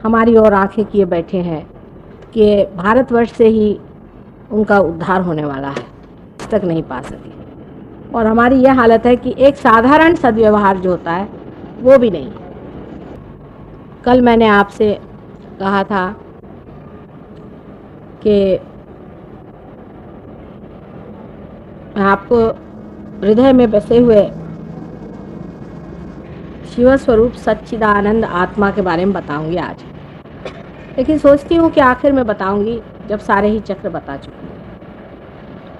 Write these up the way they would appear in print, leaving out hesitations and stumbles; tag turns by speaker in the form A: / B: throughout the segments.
A: हमारी ओर आंखें किए बैठे हैं कि भारतवर्ष से ही उनका उद्धार होने वाला है, आज तक नहीं पा सके। और हमारी यह हालत है कि एक साधारण सद्व्यवहार जो होता है वो भी नहीं। कल मैंने आपसे कहा था कि मैं आपको हृदय में बसे हुए शिव स्वरूप सच्चिदानंद आत्मा के बारे में बताऊंगी आज, लेकिन सोचती हूँ कि आखिर में बताऊंगी जब सारे ही चक्र बता चुकी हूँ,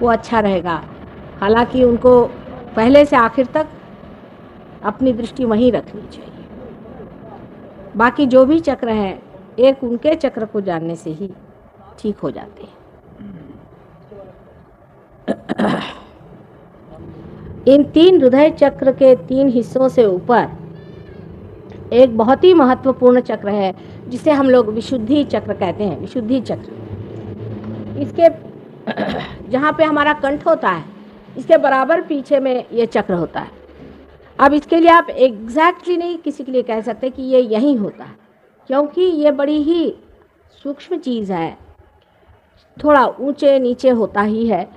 A: वो अच्छा रहेगा। हालांकि उनको पहले से आखिर तक अपनी दृष्टि वहीं रखनी चाहिए। बाकी जो भी चक्र हैं, एक उनके चक्र को जानने से ही ठीक हो जाते हैं। इन 3 हृदय चक्र के 3 हिस्सों से ऊपर एक बहुत ही महत्वपूर्ण चक्र है जिसे हम लोग विशुद्धि चक्र कहते हैं। विशुद्धि चक्र, इसके जहाँ पे हमारा कंठ होता है, इसके बराबर पीछे में ये चक्र होता है। अब इसके लिए आप एग्जैक्टली नहीं किसी के लिए कह सकते कि ये यहीं होता है, क्योंकि ये बड़ी ही सूक्ष्म चीज़ है, थोड़ा ऊंचे नीचे होता ही है।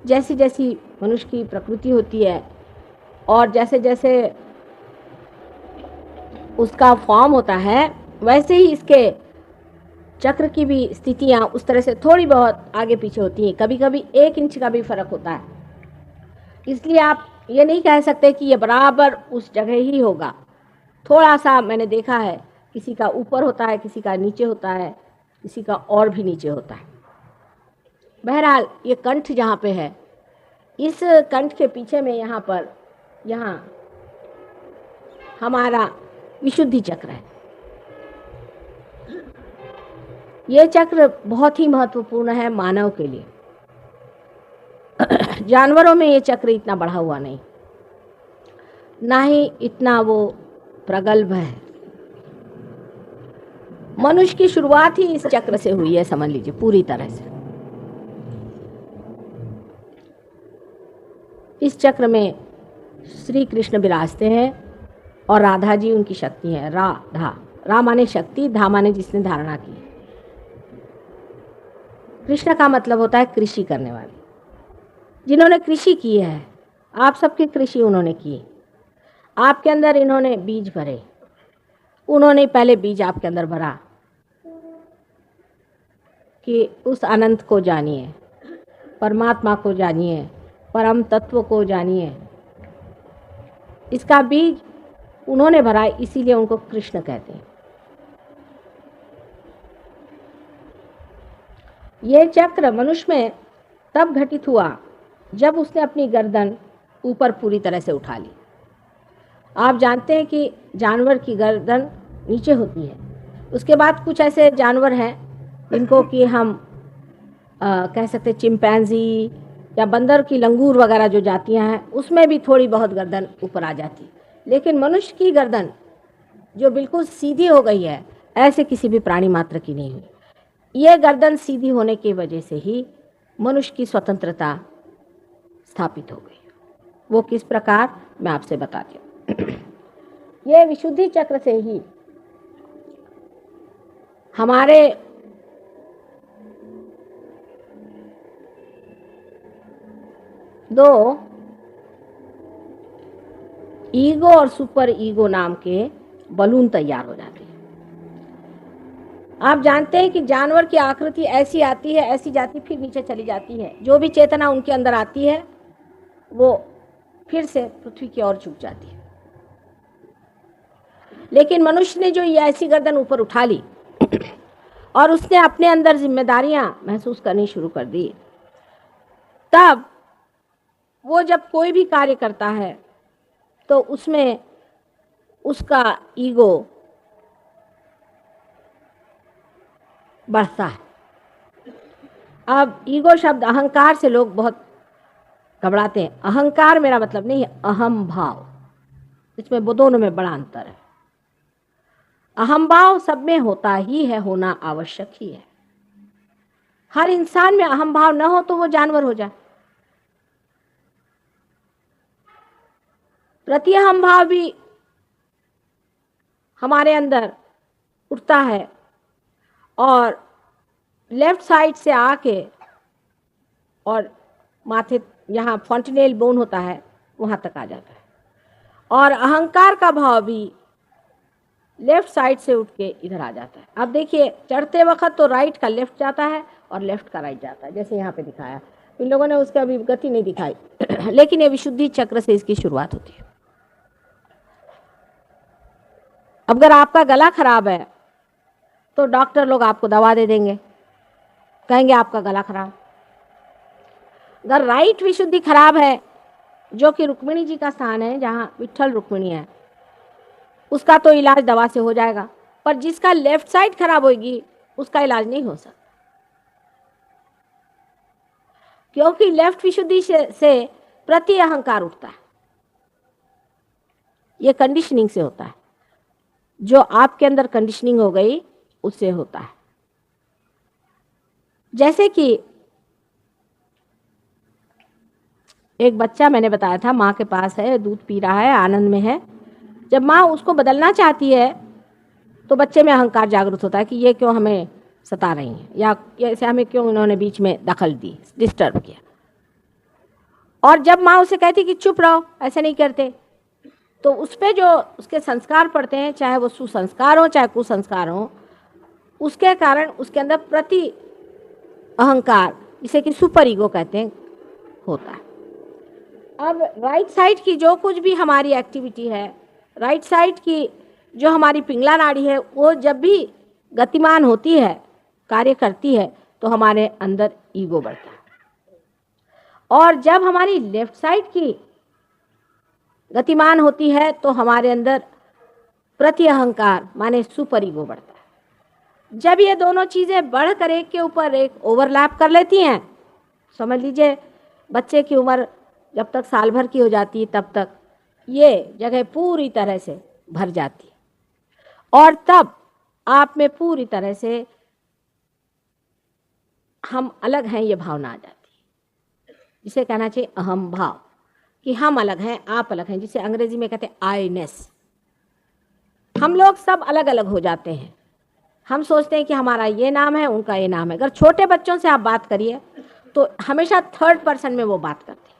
A: जैसी जैसी मनुष्य की प्रकृति होती है और जैसे जैसे उसका फॉर्म होता है, वैसे ही इसके चक्र की भी स्थितियाँ उस तरह से थोड़ी बहुत आगे पीछे होती हैं। कभी कभी 1 इंच का भी फर्क होता है। इसलिए आप ये नहीं कह सकते कि ये बराबर उस जगह ही होगा। थोड़ा सा मैंने देखा है, किसी का ऊपर होता है, किसी का नीचे होता है, किसी का और भी नीचे होता है। बहरहाल ये कंठ जहाँ पे है, इस कंठ के पीछे में यहाँ हमारा विशुद्धि चक्र है। ये चक्र बहुत ही महत्वपूर्ण है मानव के लिए। जानवरों में ये चक्र इतना बढ़ा हुआ नहीं, ना ही इतना वो प्रगल्भ है। मनुष्य की शुरुआत ही इस चक्र से हुई है, समझ लीजिए पूरी तरह से। इस चक्र में श्री कृष्ण विराजते हैं और राधा जी उनकी शक्ति है। रा माने शक्ति, धा माने जिसने धारणा की। कृष्ण का मतलब होता है कृषि करने वाले, जिन्होंने कृषि की है। आप सबकी कृषि उन्होंने की। आपके अंदर इन्होंने बीज भरे, उन्होंने पहले बीज आपके अंदर भरा कि उस अनंत को जानिए, परमात्मा को जानिए, परम तत्व को जानिए। इसका बीज उन्होंने भरा, इसीलिए उनको कृष्ण कहते हैं। ये चक्र मनुष्य में तब घटित हुआ जब उसने अपनी गर्दन ऊपर पूरी तरह से उठा ली। आप जानते हैं कि जानवर की गर्दन नीचे होती है। उसके बाद कुछ ऐसे जानवर हैं जिनको कि हम कह सकते चिंपैंजी या बंदर की लंगूर वगैरह जो जातियां हैं, उसमें भी थोड़ी बहुत गर्दन ऊपर आ जाती। लेकिन मनुष्य की गर्दन जो बिल्कुल सीधी हो गई है, ऐसे किसी भी प्राणी मात्र की नहीं हुई। ये गर्दन सीधी होने की वजह से ही मनुष्य की स्वतंत्रता स्थापित हो गई। वो किस प्रकार, मैं आपसे बताती हूँ। ये विशुद्धि चक्र से ही हमारे दो ईगो और सुपर ईगो नाम के बलून तैयार हो जाते हैं। आप जानते हैं कि जानवर की आकृति ऐसी आती है, ऐसी जाती, फिर नीचे चली जाती है। जो भी चेतना उनके अंदर आती है वो फिर से पृथ्वी की ओर झुक जाती है। लेकिन मनुष्य ने जो ये ऐसी गर्दन ऊपर उठा ली और उसने अपने अंदर जिम्मेदारियां महसूस करनी शुरू कर दी, तब वो जब कोई भी कार्य करता है तो उसमें उसका ईगो बढ़ता है। अब ईगो शब्द, अहंकार से लोग बहुत घबराते हैं। अहंकार मेरा मतलब नहीं है अहम भाव, इसमें वो दोनों में बड़ा अंतर है। अहम भाव सब में होता ही है, होना आवश्यक ही है। हर इंसान में अहम भाव न हो तो वो जानवर हो जाए। प्रति अहम भाव भी हमारे अंदर उठता है और लेफ्ट साइड से आके और माथे यहाँ फॉन्टिनेल बोन होता है वहाँ तक आ जाता है। और अहंकार का भाव भी लेफ्ट साइड से उठ के इधर आ जाता है। अब देखिए चढ़ते वक्त तो राइट का लेफ्ट जाता है और लेफ्ट का राइट जाता है, जैसे यहाँ पे दिखाया। इन लोगों ने उसका अभी गति नहीं दिखाई लेकिन ये विशुद्धि चक्र से इसकी शुरुआत होती है। अगर आपका गला खराब है तो डॉक्टर लोग आपको दवा दे देंगे, कहेंगे आपका गला खराब। अगर राइट विशुद्धि खराब है, जो कि रुक्मिणी जी का स्थान है, जहाँ विट्ठल रुक्मिणी है, उसका तो इलाज दवा से हो जाएगा, पर जिसका लेफ्ट साइड खराब होगी उसका इलाज नहीं हो सकता, क्योंकि लेफ्ट विशुद्धि से प्रति अहंकार उठता है। ये कंडीशनिंग से होता है, जो आपके अंदर कंडीशनिंग हो गई उससे होता है। जैसे कि एक बच्चा मैंने बताया था, माँ के पास है, दूध पी रहा है, आनंद में है। जब माँ उसको बदलना चाहती है तो बच्चे में अहंकार जागृत होता है कि ये क्यों हमें सता रही हैं, या ऐसे हमें क्यों उन्होंने बीच में दखल दी, डिस्टर्ब किया। और जब माँ उसे कहती कि चुप रहो, ऐसे नहीं करते, तो उस पर जो उसके संस्कार पड़ते हैं, चाहे वो सुसंस्कार हो चाहे कुसंस्कार हो, उसके कारण उसके अंदर प्रति अहंकार, जिसे कि सुपर ईगो कहते हैं, होता है। अब राइट साइड की जो कुछ भी हमारी एक्टिविटी है, राइट साइड की जो हमारी पिंगला नाड़ी है, वो जब भी गतिमान होती है, कार्य करती है, तो हमारे अंदर ईगो बढ़ता है। और जब हमारी लेफ्ट साइड की गतिमान होती है तो हमारे अंदर प्रति अहंकार माने सुपर ईगो बढ़ता है। जब ये दोनों चीज़ें बढ़कर एक के ऊपर एक ओवरलैप कर लेती हैं, समझ लीजिए बच्चे की उम्र जब तक साल भर की हो जाती है तब तक ये जगह पूरी तरह से भर जाती है, और तब आप में पूरी तरह से हम अलग हैं ये भावना आ जाती है, जिसे कहना चाहिए अहम भाव, कि हम अलग हैं, आप अलग हैं, जिसे अंग्रेजी में कहते हैं आईनेस। हम लोग सब अलग अलग हो जाते हैं। हम सोचते हैं कि हमारा ये नाम है, उनका ये नाम है। अगर छोटे बच्चों से आप बात करिए तो हमेशा थर्ड पर्सन में वो बात करते हैं,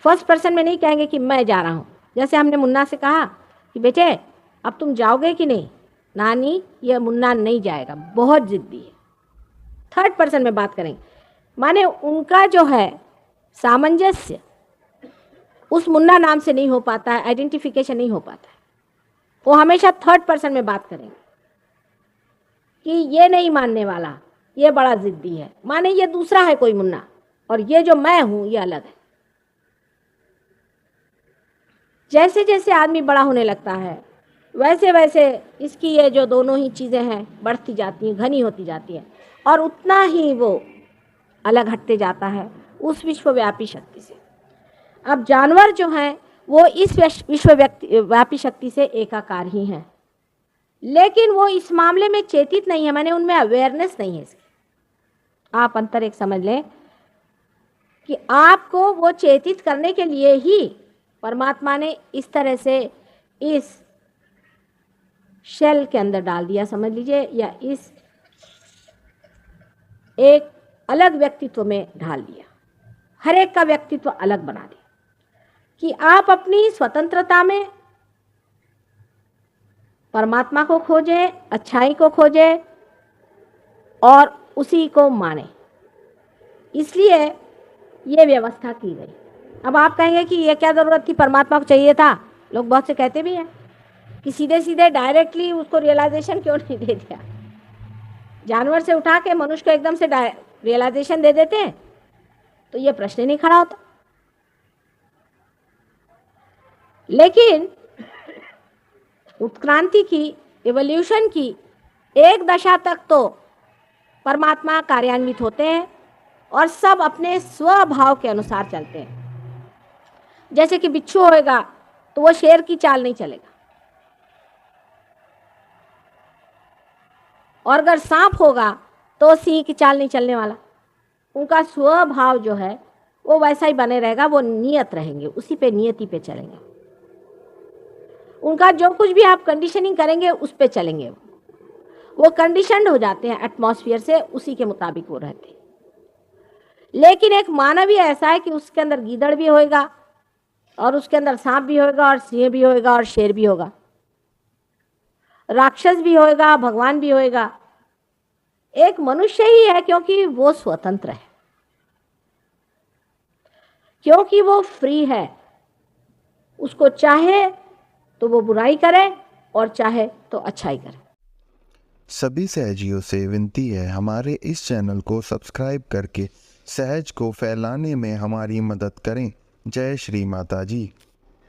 A: फर्स्ट पर्सन में नहीं कहेंगे कि मैं जा रहा हूँ। जैसे हमने मुन्ना से कहा कि बेटे अब तुम जाओगे कि नहीं, नानी ये मुन्ना नहीं जाएगा, बहुत जिद्दी है, थर्ड पर्सन में बात करेंगे। माने उनका जो है सामंजस्य उस मुन्ना नाम से नहीं हो पाता है, आइडेंटिफिकेशन नहीं हो पाता है। वो हमेशा थर्ड पर्सन में बात करेंगे कि ये नहीं मानने वाला, ये बड़ा जिद्दी है, माने ये दूसरा है कोई मुन्ना, और ये जो मैं हूं ये अलग है। जैसे जैसे आदमी बड़ा होने लगता है वैसे वैसे इसकी ये जो दोनों ही चीज़ें हैं बढ़ती जाती हैं, घनी होती जाती हैं, और उतना ही वो अलग हटते जाता है उस विश्वव्यापी शक्ति से। अब जानवर जो हैं वो इस विश्वव्यापी शक्ति से एकाकार ही हैं, लेकिन वो इस मामले में चेतित नहीं है, माने उनमें अवेयरनेस नहीं है इसकी। आप अंतर एक समझ लें कि आपको वो चेतित करने के लिए ही परमात्मा ने इस तरह से इस शेल के अंदर डाल दिया, समझ लीजिए, या इस एक अलग व्यक्तित्व में ढाल दिया, हर एक का व्यक्तित्व अलग बना दिया, कि आप अपनी स्वतंत्रता में परमात्मा को खोजें, अच्छाई को खोजें और उसी को माने। इसलिए ये व्यवस्था की गई। अब आप कहेंगे कि ये क्या ज़रूरत थी, परमात्मा को चाहिए था। लोग बहुत से कहते भी हैं कि सीधे सीधे डायरेक्टली उसको रियलाइजेशन क्यों नहीं दे दिया, जानवर से उठा के मनुष्य को एकदम से रियलाइजेशन दे देते हैं, तो ये प्रश्न नहीं खड़ा होता। लेकिन उत्क्रांति की, एवोल्यूशन की एक दशा तक तो परमात्मा कार्यान्वित होते हैं और सब अपने स्वभाव के अनुसार चलते हैं। जैसे कि बिच्छू होएगा तो वो शेर की चाल नहीं चलेगा, और अगर सांप होगा तो सिंह की चाल नहीं चलने वाला। उनका स्वभाव जो है वो वैसा ही बने रहेगा, वो नियत रहेंगे, उसी पे नियति पे चलेंगे। उनका जो कुछ भी आप कंडीशनिंग करेंगे उस पे चलेंगे, वो कंडीशनड हो जाते हैं एटमॉस्फेयर से, उसी के मुताबिक वो रहते हैं। लेकिन एक मानव ही ऐसा है कि उसके अंदर गीदड़ भी होएगा और उसके अंदर सांप भी होएगा और सिंह भी होएगा और शेर भी होगा, राक्षस भी होएगा, भगवान भी होएगा। एक मनुष्य ही है क्योंकि वो स्वतंत्र है, क्योंकि वो फ्री है। उसको चाहे तो वो बुराई करे और चाहे तो अच्छाई करे।
B: सभी सहजियों से विनती है, हमारे इस चैनल को सब्सक्राइब करके सहज को फैलाने में हमारी मदद करें। जय श्री माता जी।